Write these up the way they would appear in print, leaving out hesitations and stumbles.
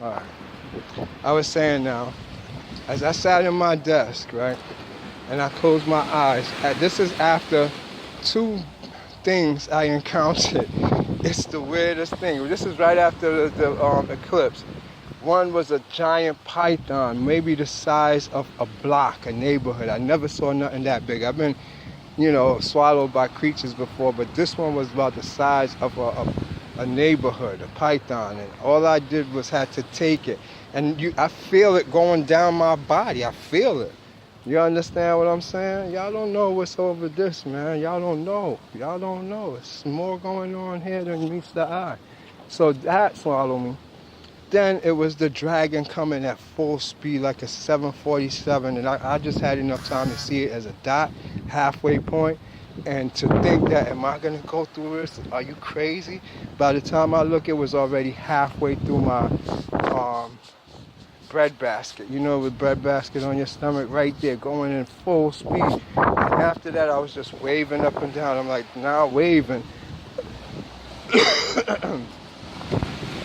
All right. I was saying now, as I sat in my desk, right, and I closed my eyes. This is after two things I encountered. It's the weirdest thing. This is right after the eclipse. One was a giant python, maybe the size of a block, a neighborhood. I never saw nothing that big. I've been, swallowed by creatures before, but this one was about the size of a neighborhood, a python. And all I did was had to take it. And I feel it going down my body. I feel it. You understand what I'm saying? Y'all don't know what's over this, man. Y'all don't know. Y'all don't know. It's more going on here than meets the eye. So that swallowed me. Then it was the dragon coming at full speed like a 747, and I just had enough time to see it as a dot, halfway point, and to think that, am I going to go through this? Are you crazy? By the time I look, it was already halfway through my bread basket. You know, with bread basket on your stomach right there, going in full speed. And after that, I was just waving up and down. I'm like, now waving.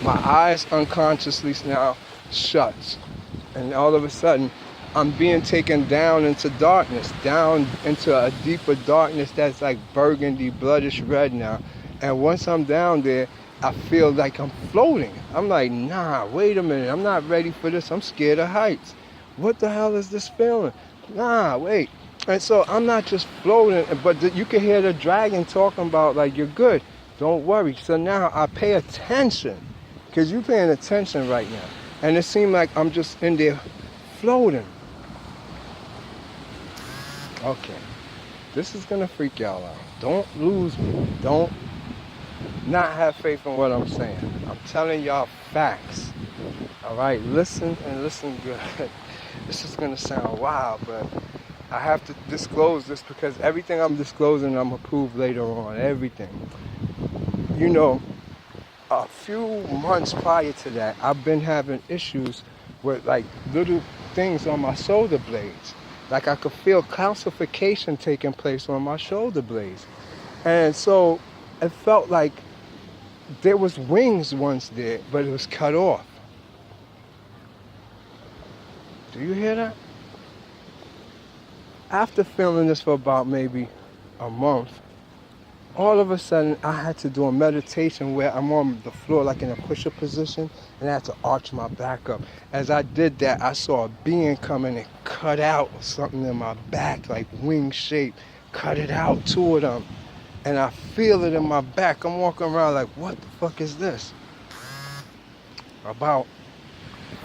My eyes unconsciously now shuts, and all of a sudden I'm being taken down into darkness, down into a deeper darkness that's like burgundy, bloodish red now. And once I'm down there, I feel like I'm floating. I'm like, nah, wait a minute, I'm not ready for this. I'm scared of heights. What the hell is this feeling? Nah, wait. And so I'm not just floating, but you can hear the dragon talking about, like, you're good, don't worry. So now I pay attention, because you're paying attention right now. And it seemed like I'm just in there floating. Okay, this is gonna freak y'all out. Don't lose me. Don't not have faith in what I'm saying. I'm telling y'all facts. All right, listen and listen good. This is gonna sound wild, but I have to disclose this because everything I'm disclosing, I'm gonna prove later on. Everything. You know, a few months prior to that, I've been having issues with like little things on my shoulder blades. Like I could feel calcification taking place on my shoulder blades. And so it felt like there was wings once there, but it was cut off. Do you hear that? After feeling this for about maybe a month, all of a sudden I had to do a meditation where I'm on the floor like in a push-up position, and I had to arch my back up. As I did that, I saw a being come in and cut out something in my back, like wing shape, cut it out, two of them. And I feel it in my back. I'm walking around like, what the fuck is this? About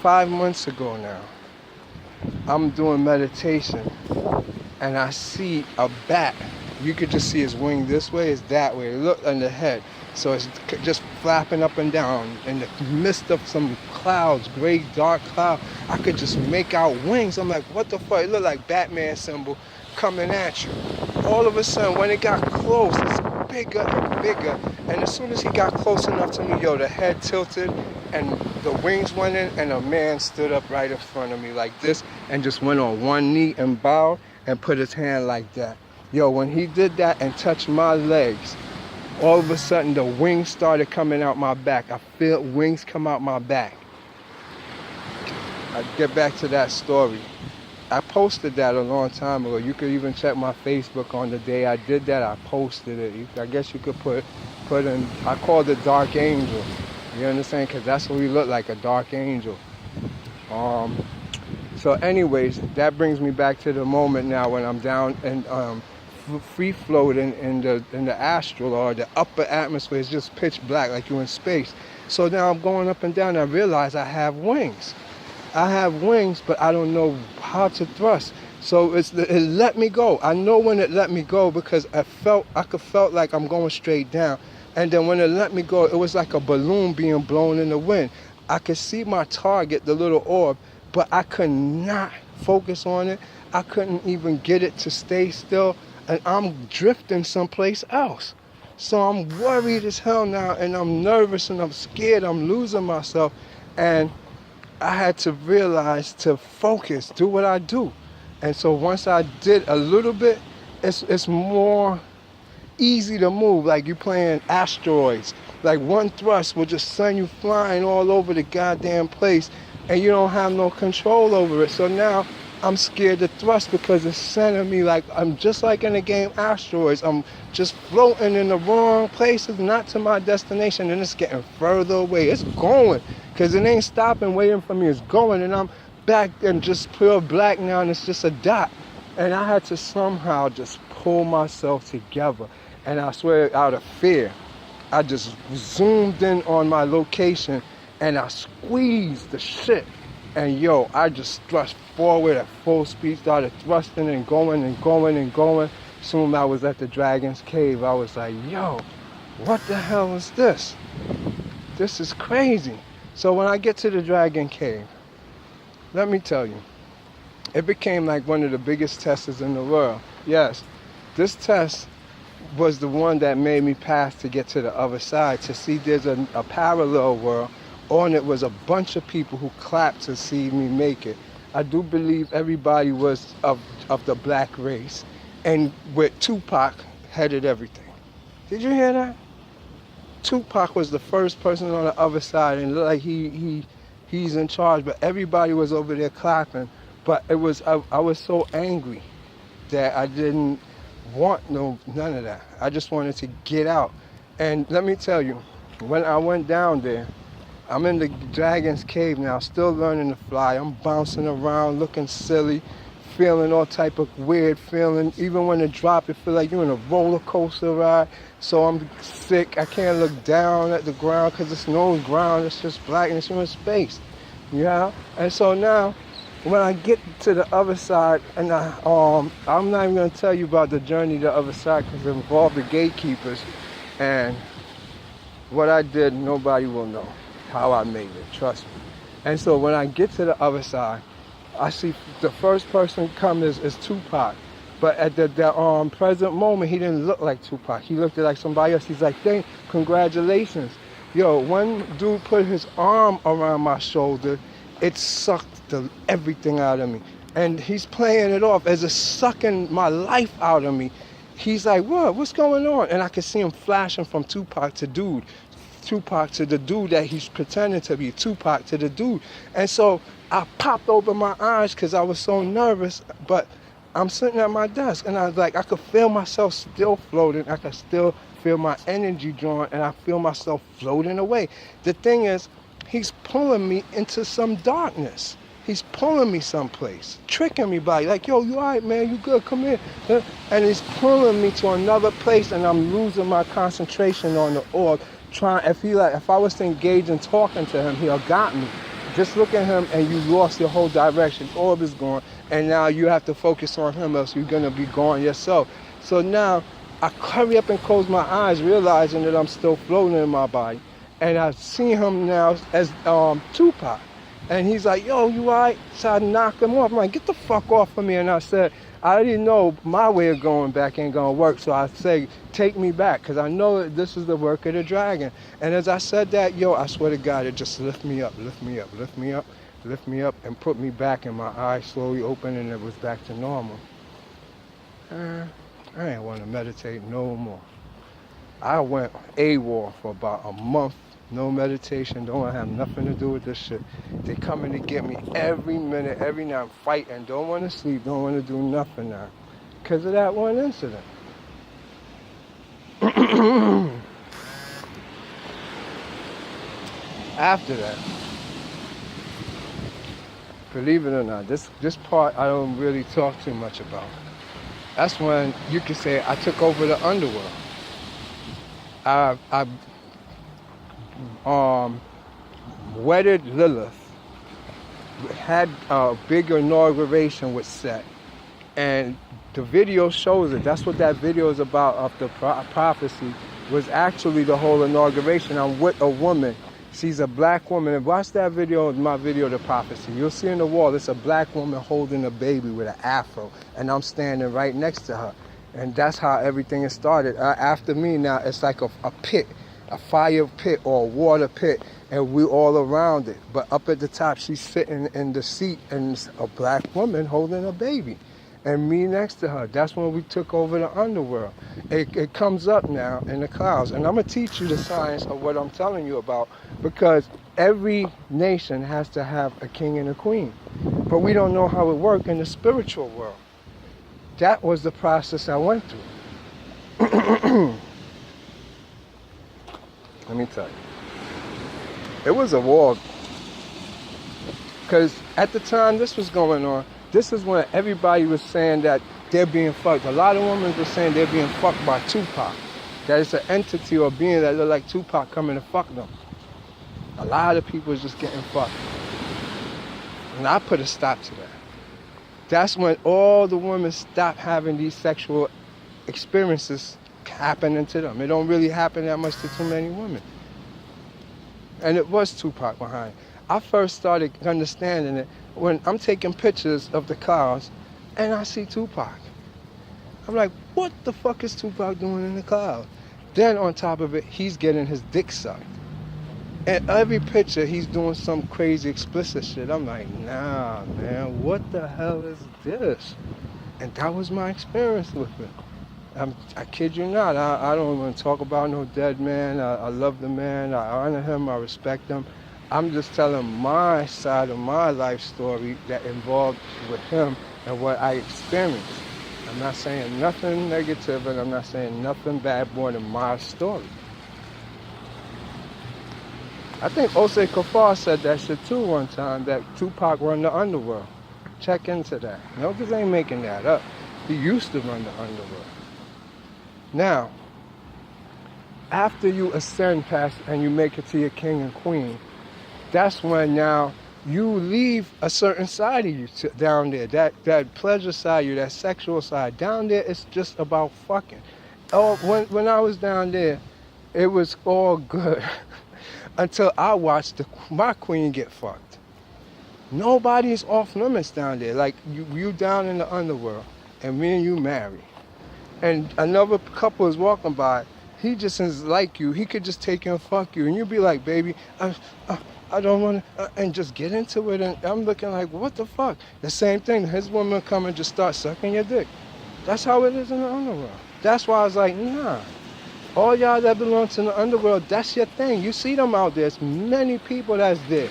5 months ago now, I'm doing meditation and I see a bat. You could just see his wing this way, it's that way. Look on the head. So it's just flapping up and down in the midst of some clouds, gray, dark cloud. I could just make out wings. I'm like, what the fuck? It looked like Batman symbol coming at you. All of a sudden, when it got close, it's bigger and bigger. And as soon as he got close enough to me, the head tilted and the wings went in, and a man stood up right in front of me like this and just went on one knee and bowed and put his hand like that. When he did that and touched my legs, all of a sudden the wings started coming out my back. I feel wings come out my back. I get back to that story. I posted that a long time ago. You could even check my Facebook on the day I did that. I posted it. I guess you could put in, I called it Dark Angel. You understand? Because that's what we look like, a dark angel. So anyways, that brings me back to the moment now when I'm down and free floating in the astral or the upper atmosphere. It's just pitch black, like you're in space. So now I'm going up and down, and I realize I have wings. I have wings, but I don't know how to thrust. So it let me go. I know when it let me go because I could felt like I'm going straight down. And then when it let me go, it was like a balloon being blown in the wind. I could see my target, the little orb, but I could not focus on it. I couldn't even get it to stay still, and I'm drifting someplace else. So I'm worried as hell now, and I'm nervous and I'm scared. I'm losing myself, and I had to realize to focus, do what I do. And so once I did a little bit, it's more easy to move, like you're playing asteroids. Like one thrust will just send you flying all over the goddamn place, and you don't have no control over it. So now I'm scared to thrust because it's sending me like, I'm just like in the game Asteroids. I'm just floating in the wrong places, not to my destination, and it's getting further away. It's going, because it ain't stopping waiting for me. It's going, and I'm back and just pure black now, and it's just a dot. And I had to somehow just pull myself together. And I swear, out of fear, I just zoomed in on my location and I squeezed the shit. And yo, I just thrust forward at full speed, started thrusting and going and going and going. Soon I was at the Dragon's Cave. I was like, yo, what the hell is this? This is crazy. So when I get to the Dragon Cave, let me tell you, it became like one of the biggest tests in the world. Yes, this test was the one that made me pass to get to the other side, to see there's a parallel world. On it was a bunch of people who clapped to see me make it. I do believe everybody was of the black race, and with Tupac headed everything. Did you hear that? Tupac was the first person on the other side, and it looked like he's in charge, but everybody was over there clapping. But it was I was so angry that I didn't want none of that. I just wanted to get out. And let me tell you, when I went down there, I'm in the Dragon's Cave now, still learning to fly. I'm bouncing around, looking silly, feeling all type of weird feeling. Even when it drops, it feels like you're in a roller coaster ride. So I'm sick. I can't look down at the ground because it's no ground. It's just blackness. You're in space. Yeah? And so now, when I get to the other side, and I'm not even going to tell you about the journey to the other side because it involved the gatekeepers. And what I did, nobody will know how I made it, trust me. And so when I get to the other side, I see the first person come is Tupac. But at the present moment, he didn't look like Tupac. He looked like somebody else. He's like, congratulations. Yo, one dude put his arm around my shoulder. It sucked everything out of me. And he's playing it off as it's sucking my life out of me. He's like, what's going on? And I could see him flashing from Tupac to dude. Tupac to the dude that he's pretending to be, Tupac to the dude. And so I popped open my eyes because I was so nervous, but I'm sitting at my desk and I was like, I could feel myself still floating. I could still feel my energy drawing, and I feel myself floating away. The thing is, he's pulling me into some darkness. He's pulling me someplace, tricking me by like, yo, you all right, man? You good? Come here. And he's pulling me to another place, and I'm losing my concentration on the orb. If I was to engage in talking to him, he'll got me. Just look at him and you lost your whole direction. Orb is gone, and now you have to focus on him, else you're gonna be gone yourself. So now I hurry up and close my eyes, realizing that I'm still floating in my body. And I see him now as Tupac. And he's like, yo, you all right? So I knocked him off. I'm like, get the fuck off of me. And I said, I already know my way of going back ain't gonna work. So I say, take me back, because I know that this is the work of the dragon. And as I said that, yo, I swear to God, it just lift me up, lift me up, lift me up, lift me up, and put me back, and my eyes slowly opened, and it was back to normal. I ain't want to meditate no more. I went AWOL for about a month. No meditation, don't want to have nothing to do with this shit. They coming to get me every minute, every night, fighting, don't want to sleep, don't want to do nothing now. Because of that one incident. After that, believe it or not, this part I don't really talk too much about. That's when you could say I took over the Underworld. I wedded Lilith, had a big inauguration with Set, and the video shows it. That's what that video is about, of the prophecy, was actually the whole inauguration. I'm with a woman. She's a black woman. And watch that video, my video, The Prophecy. You'll see in the wall, it's a black woman holding a baby with an afro, and I'm standing right next to her. And that's how everything has started. After me now, it's like a pit, a fire pit or a water pit, and we all around it. But up at the top, she's sitting in the seat, and it's a black woman holding a baby. and me next to her. That's when we took over the underworld. It comes up now in the clouds. And I'm going to teach you the science of what I'm telling you about, because every nation has to have a king and a queen. But we don't know how it works in the spiritual world. That was the process I went through. Let me tell you. It was a war. Because at the time this was going on, this is when everybody was saying that they're being fucked. A lot of women were saying they're being fucked by Tupac. That it's an entity or being that look like Tupac coming to fuck them. A lot of people was just getting fucked. And I put a stop to that. That's when all the women stopped having these sexual experiences happening to them. It don't really happen that much to too many women. And it was Tupac behind it. I first started understanding it when I'm taking pictures of the clouds and I see Tupac. I'm like, what the fuck is Tupac doing in the cloud? Then on top of it, he's getting his dick sucked. And every picture, he's doing some crazy explicit shit. I'm like, nah, man, what the hell is this? And that was my experience with it. I kid you not, I don't want to talk about no dead man. I love the man, I honor him, I respect him. I'm just telling my side of my life story that involved with him and what I experienced. I'm not saying nothing negative, and I'm not saying nothing bad more than my story. I think Osei Kafar said that shit too one time, that Tupac run the underworld. Check into that. No, because I ain't making that up. He used to run the underworld. Now, after you ascend past and you make it to your king and queen, that's when now you leave a certain side of you down there. That pleasure side of you, that sexual side. Down there, it's just about fucking. Oh, when I was down there, it was all good. Until I watched my queen get fucked. Nobody's off limits down there. Like, you down in the underworld, and me and you married. And another couple is walking by, he just is like you. He could just take you and fuck you. And you'd be like, baby, I don't want to, and just get into it. And I'm looking like, what the fuck? The same thing. His woman come and just start sucking your dick. That's how it is in the underworld. That's why I was like, nah. All y'all that belong to the underworld, that's your thing. You see them out there. There's many people that's there.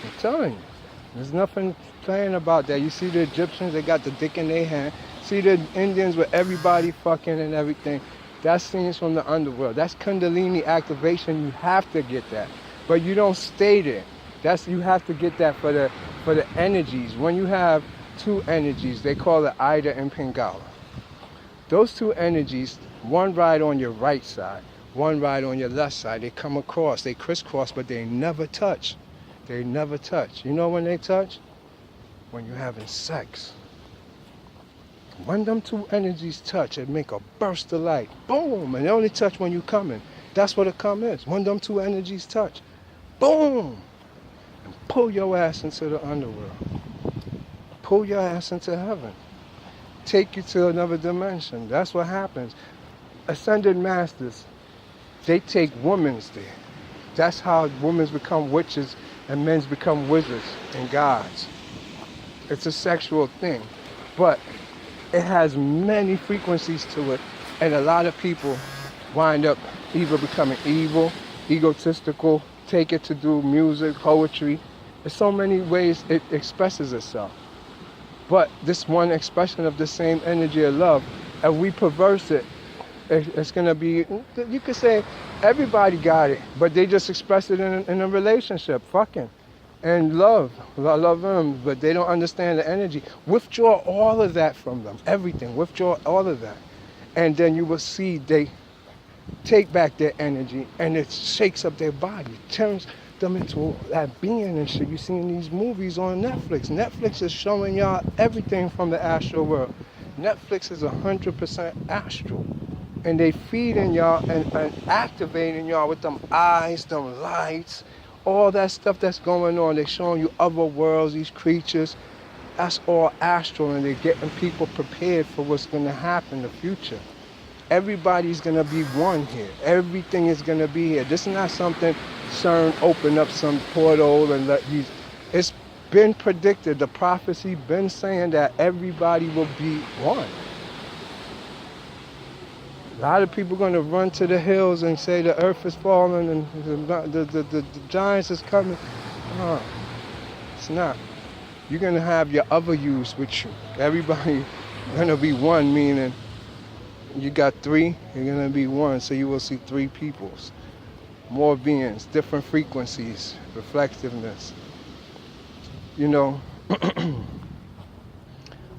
I'm telling you. There's nothing playing about that. You see the Egyptians, they got the dick in their hand. See the Indians with everybody fucking and everything. That's scenes from the underworld. That's Kundalini activation. You have to get that. But you don't stay there. You have to get that for the energies. When you have two energies, they call it Ida and Pingala. Those two energies, one ride on your right side, one ride on your left side. They come across, they crisscross, but they never touch. They never touch. You know when they touch? When you're having sex. When them two energies touch, it make a burst of light. Boom! And they only touch when you coming. That's what a come is. When them two energies touch, boom! And pull your ass into the underworld. Pull your ass into heaven. Take you to another dimension. That's what happens. Ascended masters, they take women's there. That's how women become witches and men become wizards and gods. It's a sexual thing. But it has many frequencies to it, and a lot of people wind up either becoming evil, egotistical, take it to do music, poetry. There's so many ways it expresses itself. But this one expression of the same energy of love, and we perverse it, it's going to be, you could say everybody got it, but they just express it in a relationship, fucking. And love them, but they don't understand the energy. Withdraw all of that from them, everything, withdraw all of that. And then you will see they take back their energy, and it shakes up their body, turns them into that being and shit you see in these movies on Netflix. Netflix is showing y'all everything from the astral world. Netflix is 100% astral. And they feeding y'all and activating y'all with them eyes, them lights, all that stuff that's going on. They're showing you other worlds, these creatures. That's all astral, and they're getting people prepared for what's going to happen in the future. Everybody's going to be one here. Everything is going to be here. This is not something CERN open up some portal and let you. It's been predicted, the prophecy been saying that everybody will be one. A lot of people going to run to the hills and say the earth is falling and the giants is coming. No, it's not. You're going to have your other yous with you. Everybody going to be one, meaning you got three, you're going to be one. So you will see three peoples, more beings, different frequencies, reflectiveness. You know,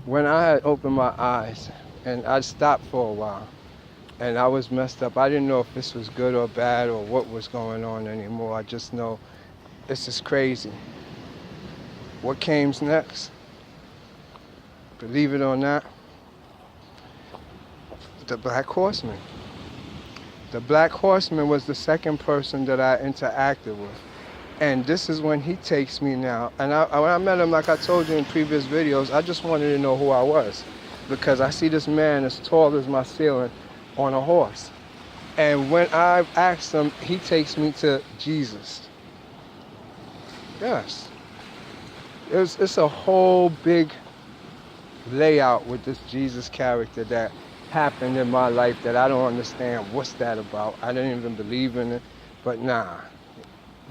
when I had opened my eyes and I stopped for a while, and I was messed up. I didn't know if this was good or bad or what was going on anymore. I just know this is crazy. What came next? Believe it or not, the Black Horseman. The Black Horseman was the second person that I interacted with. And this is when he takes me now. And when I met him, like I told you in previous videos, I just wanted to know who I was. Because I see this man as tall as my ceiling on a horse. And when I asked him, he takes me to Jesus. Yes. It's a whole big layout with this Jesus character that happened in my life that I don't understand what's that about. I didn't even believe in it. But nah.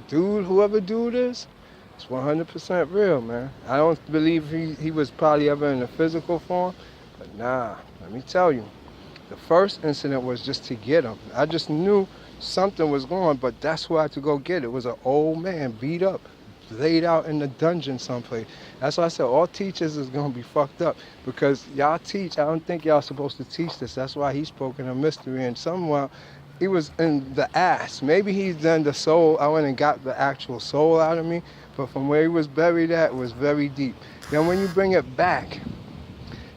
Dude, whoever dude is, it's 100% real, man. I don't believe he was probably ever in a physical form. But nah, let me tell you. The first incident was just to get him. I just knew something was going, but that's who I had to go get. It was an old man, beat up, laid out in the dungeon someplace. That's why I said all teachers is going to be fucked up, because y'all teach. I don't think y'all supposed to teach this. That's why he spoke in a mystery, and somehow he was in the ass. Maybe he's done the soul. I went and got the actual soul out of me, but from where he was buried at, it was very deep. Then when you bring it back,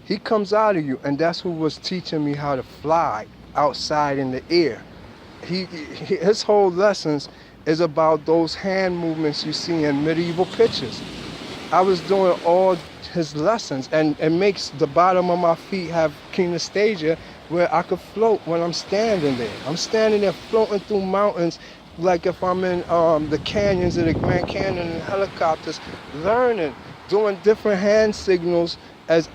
he comes out of you, and that's who was teaching me how to fly outside in the air. His whole lessons is about those hand movements you see in medieval pictures. I was doing all his lessons, and it makes the bottom of my feet have kinesthesia where I could float when I'm standing there. I'm standing there floating through mountains like if I'm in the canyons of the Grand Canyon in helicopters, learning, doing different hand signals as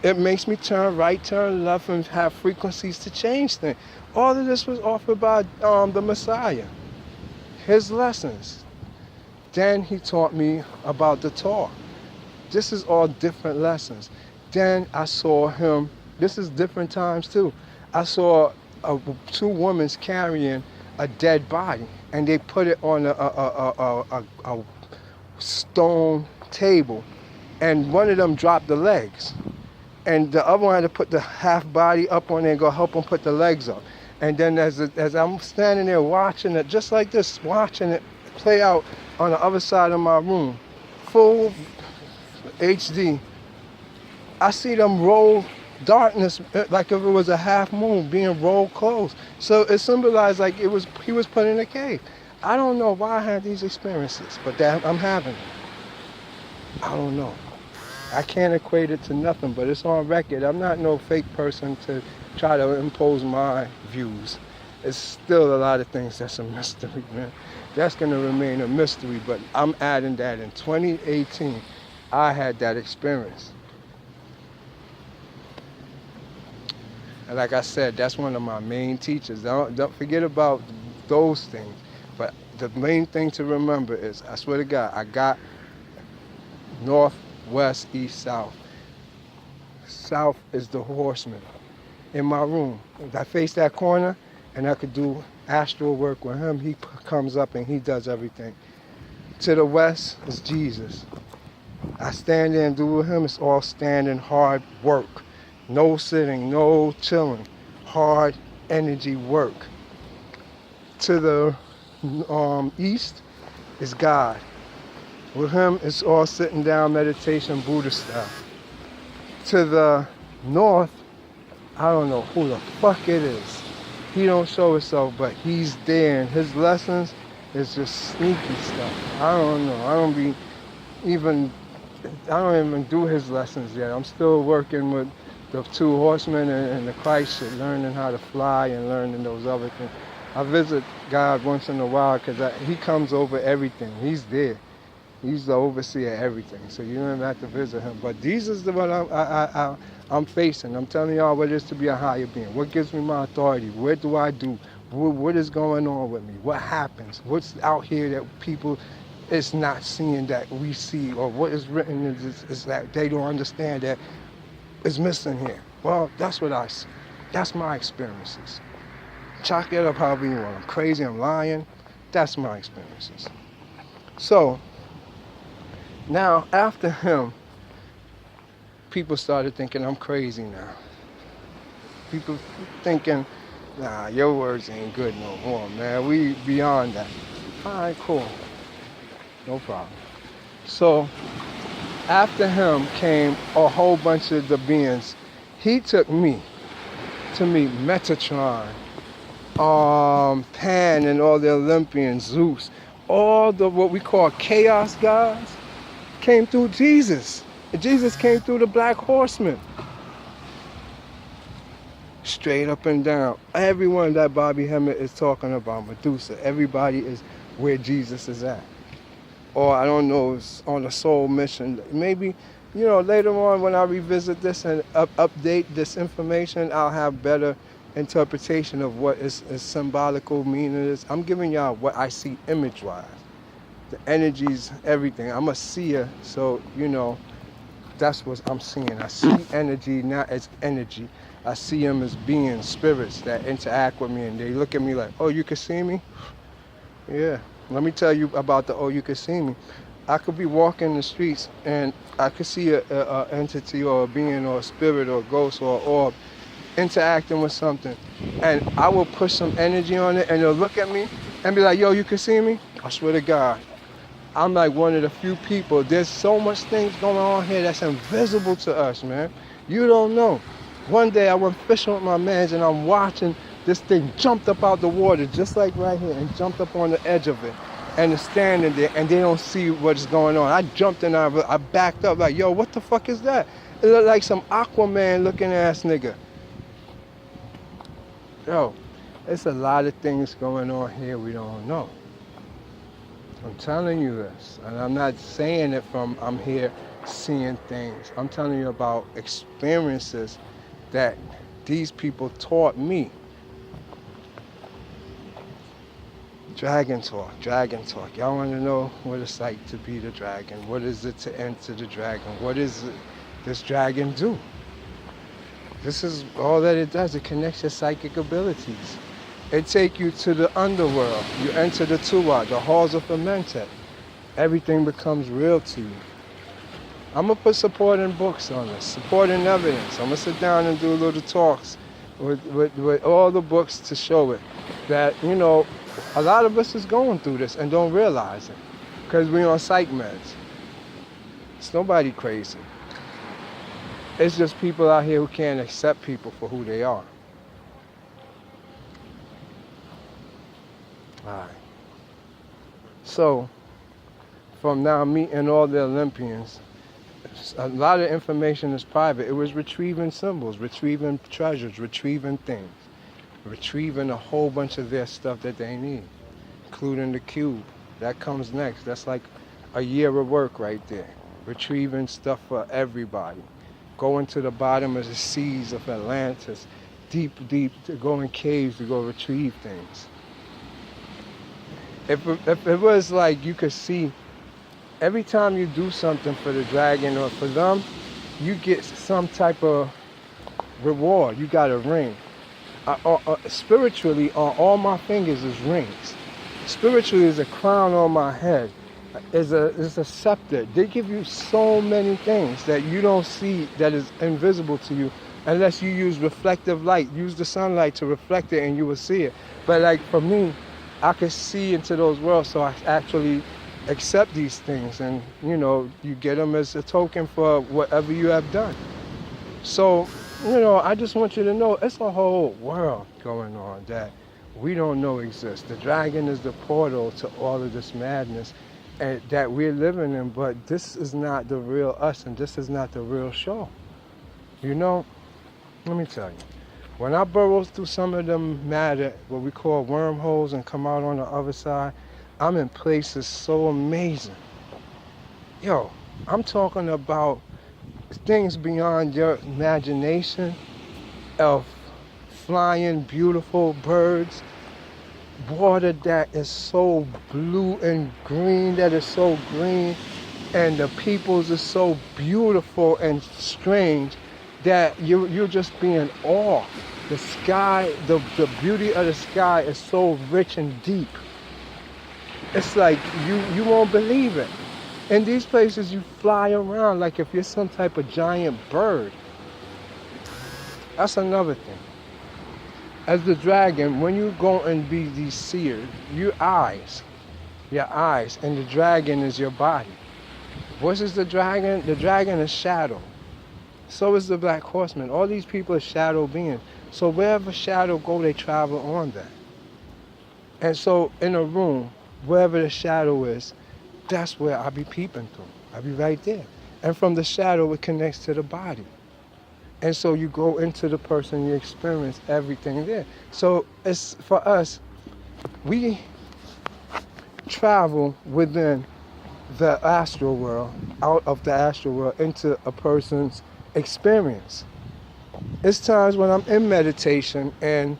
it makes me turn right, turn left, and have frequencies to change things. All of this was offered by the Messiah, his lessons. Then he taught me about the Torah. This is all different lessons. Then I saw him, this is different times too. I saw two women carrying a dead body, and they put it on a stone table, and one of them dropped the legs. And the other one had to put the half body up on there and go help them put the legs up. And then as I'm standing there watching it, just like this, watching it play out on the other side of my room, full HD, I see them roll darkness like if it was a half moon being rolled close. So it symbolized like he was put in a cave. I don't know why I had these experiences, but that I'm having them. I don't know. I can't equate it to nothing, but it's on record. I'm not no fake person to try to impose my views. It's still a lot of things that's a mystery, man. That's going to remain a mystery, but I'm adding that in 2018, I had that experience. And like I said, that's one of my main teachers. Don't forget about those things. But the main thing to remember is, I swear to God, I got north, west, east, south. South is the horseman in my room. If I face that corner and I could do astral work with him, he comes up and he does everything. To the west is Jesus. I stand there and do with him. It's all standing, hard work. No sitting, no chilling. Hard energy work. To the east is God. With him, it's all sitting down, meditation, Buddha style. To the north, I don't know who the fuck it is. He don't show himself, but he's there, and his lessons is just sneaky stuff. I don't know. I don't even do his lessons yet. I'm still working with the two horsemen and the Christ shit, learning how to fly and learning those other things. I visit God once in a while because he comes over everything. He's there. He's the overseer of everything, so you don't even have to visit him. But these is the one I'm facing. I'm telling y'all what it is to be a higher being. What gives me my authority? What do I do? What is going on with me? What happens? What's out here that people is not seeing that we see? Or what is written is that they don't understand that is missing here? Well, that's what I see. That's my experiences. Chalk it up however you want. I'm crazy, I'm lying. That's my experiences. So, now, after him, people started thinking I'm crazy now. People thinking, nah, your words ain't good no more, man. We beyond that. All right, cool. No problem. So, after him came a whole bunch of the beings. He took me to meet Metatron, Pan and all the Olympians, Zeus, all the what we call chaos gods came through Jesus. And Jesus came through the black horseman. Straight up and down. Everyone that Bobby Hemmett is talking about, Medusa, everybody is where Jesus is at. Or I don't know, it's on a soul mission. Maybe, later on when I revisit this and update this information, I'll have better interpretation of what is symbolical meaning is. I'm giving y'all what I see image-wise. The energies, everything. I'm a seer, so, that's what I'm seeing. I see energy not as energy. I see them as beings, spirits that interact with me, and they look at me like, oh, you can see me? Yeah. Let me tell you about the, oh, you can see me. I could be walking the streets, and I could see a entity or a being or a spirit or a ghost or an orb interacting with something, and I will push some energy on it, and they'll look at me and be like, yo, you can see me? I swear to God. I'm like one of the few people. There's so much things going on here that's invisible to us, man. You don't know. One day I went fishing with my mans and I'm watching this thing jumped up out the water, just like right here, and jumped up on the edge of it. And it's standing there and they don't see what's going on. I jumped and I backed up like, yo, what the fuck is that? It looked like some Aquaman looking ass nigga. Yo, it's a lot of things going on here we don't know. I'm telling you this, and I'm not saying it from I'm here seeing things. I'm telling you about experiences that these people taught me. Dragon talk. Y'all want to know what it's like to be the dragon? What is it to enter the dragon? What is it this dragon do? This is all that it does. It connects your psychic abilities. It take you to the underworld. You enter the Tuwa, the halls of Fermented. Everything becomes real to you. I'm going to put supporting books on this, supporting evidence. I'm going to sit down and do little talks with all the books to show it. That, a lot of us is going through this and don't realize it. Because we're on psych meds. It's nobody crazy. It's just people out here who can't accept people for who they are. Alright. So, from now meeting all the Olympians, a lot of information is private. It was retrieving symbols, retrieving treasures, retrieving things, retrieving a whole bunch of their stuff that they need, including the cube. That comes next. That's like a year of work right there. Retrieving stuff for everybody. Going to the bottom of the seas of Atlantis, deep, to go in caves to go retrieve things. If it was like you could see, every time you do something for the dragon or for them, you get some type of reward. You got a ring. Spiritually, on all my fingers is rings. Spiritually is a crown on my head. Is a scepter. They give you so many things that you don't see, that is invisible to you, unless you use reflective light. Use the sunlight to reflect it and you will see it. But like for me, I could see into those worlds, so I actually accept these things, and you get them as a token for whatever you have done. So, I just want you to know it's a whole world going on that we don't know exists. The dragon is the portal to all of this madness and that we're living in, but this is not the real us, and this is not the real show. Let me tell you. When I burrow through some of them matter, what we call wormholes, and come out on the other side, I'm in places so amazing. Yo, I'm talking about things beyond your imagination of flying beautiful birds, water that is so blue and green, that is so green, and the peoples are so beautiful and strange that you're just being awe. The sky, the beauty of the sky is so rich and deep. It's like you won't believe it. In these places you fly around like if you're some type of giant bird. That's another thing. As the dragon, when you go and be these seers, your eyes, and the dragon is your body. What is the dragon? The dragon is shadow. So is the black horseman. All these people are shadow beings. So wherever shadow go, they travel on that. And so in a room, wherever the shadow is, that's where I be peeping through. I be right there. And from the shadow, it connects to the body. And so you go into the person, you experience everything there. So it's for us, we travel within the astral world, out of the astral world, into a person's experience. It's times when I'm in meditation and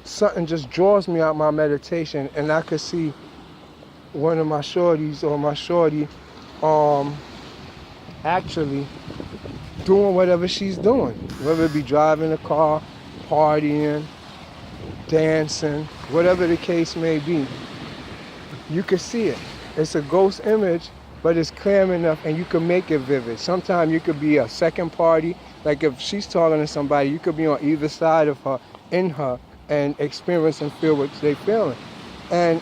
something just draws me out my meditation, and I could see one of my shorties or my shorty actually doing whatever she's doing, whether it be driving a car, partying, dancing, whatever the case may be. You can see it. It's a ghost image, but it's clear enough and you can make it vivid. Sometimes you could be a second party, like if she's talking to somebody, you could be on either side of her, in her, and experience and feel what they're feeling. And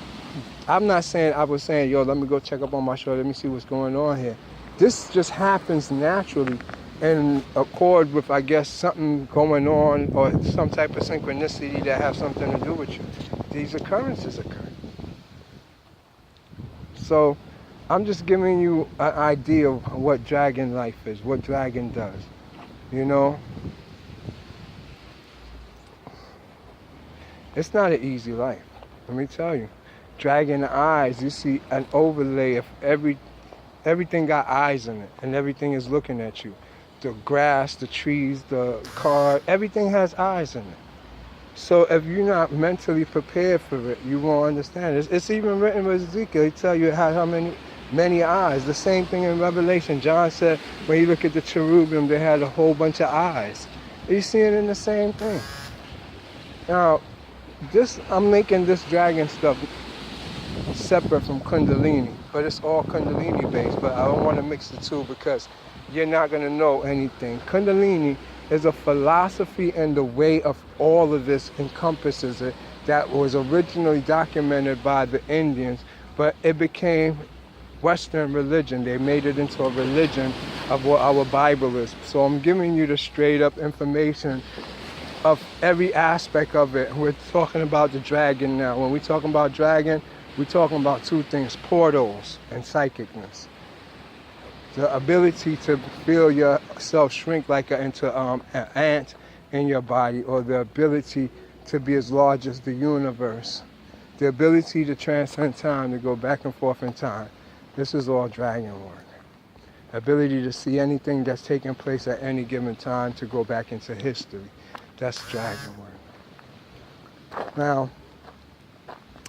I'm not saying, I was saying, yo, let me go check up on my show, let me see what's going on here. This just happens naturally in accord with, I guess, something going on or some type of synchronicity that has something to do with you. These occurrences occur. So I'm just giving you an idea of what dragon life is, what dragon does. You know? It's not an easy life, let me tell you. Dragon eyes, you see an overlay of everything got eyes in it, and everything is looking at you. The grass, the trees, the car, everything has eyes in it. So if you're not mentally prepared for it, you won't understand. It's even written with Ezekiel. They tell you it had how many eyes. The same thing in Revelation. John said when you look at the cherubim, they had a whole bunch of eyes. You see it in the same thing. Now, I'm making this dragon stuff separate from Kundalini, but it's all Kundalini based, but I don't want to mix the two because you're not going to know anything. Kundalini is a philosophy, and the way of all of this encompasses it, that was originally documented by the Indians, but it became Western religion. They made it into a religion of what our Bible is. So I'm giving you the straight up information of every aspect of it. We're talking about the dragon now. When we're talking about dragon, we're talking about two things: portals and psychicness. The ability to feel yourself shrink like into an ant in your body, or the ability to be as large as the universe. The ability to transcend time, to go back and forth in time. This is all dragon work. Ability to see anything that's taking place at any given time, to go back into history. That's dragon work. Now,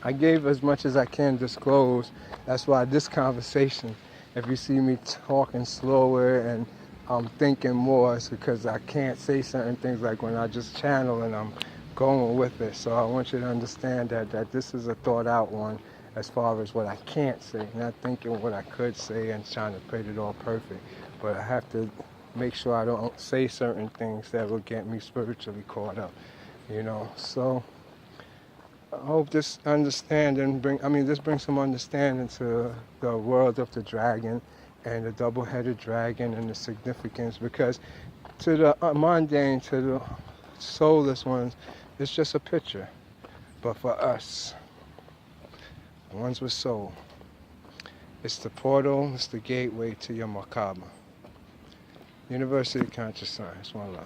I gave as much as I can disclose. That's why this conversation, if you see me talking slower and I'm thinking more, it's because I can't say certain things like when I just channel and I'm going with it. So I want you to understand that this is a thought out one as far as what I can't say, not thinking what I could say and trying to put it all perfect. But I have to make sure I don't say certain things that will get me spiritually caught up, you know. So I hope this understanding this brings some understanding to the world of the dragon and the double-headed dragon and the significance, because to the mundane, to the soulless ones, it's just a picture. But for us, the ones with soul, it's the portal, it's the gateway to your Makaba. University of Conscious Science. One love.